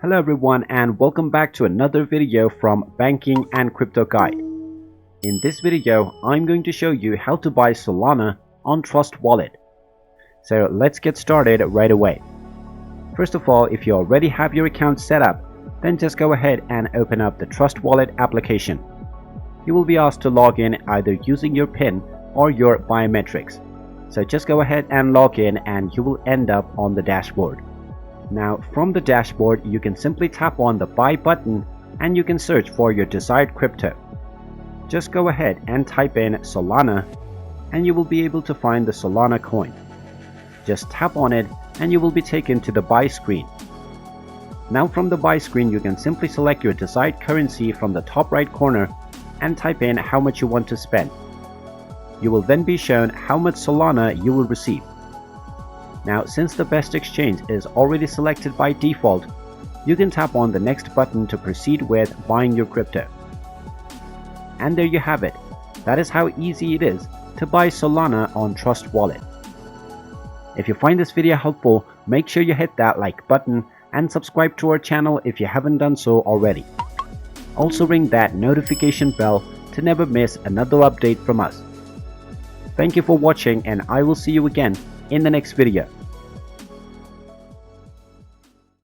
Hello everyone and welcome back to another video from Banking and Crypto Guide. In this video, I'm going to show you how to buy Solana on Trust Wallet. So let's get started right away. First of all, if you already have your account set up, then just go ahead and open up the Trust Wallet application. You will be asked to log in either using your PIN or your biometrics. So just go ahead and log in and you will end up on the dashboard. Now from the dashboard you can simply tap on the buy button and you can search for your desired crypto. Just go ahead and type in Solana and you will be able to find the Solana coin. Just tap on it and you will be taken to the buy screen. Now from the buy screen you can simply select your desired currency from the top right corner and type in how much you want to spend. You will then be shown how much Solana you will receive. Now since the best exchange is already selected by default, you can tap on the next button to proceed with buying your crypto. And there you have it. That is how easy it is to buy Solana on Trust Wallet. If you find this video helpful, make sure you hit that like button and subscribe to our channel if you haven't done so already. Also ring that notification bell to never miss another update from us. Thank you for watching and I will see you again in the next video.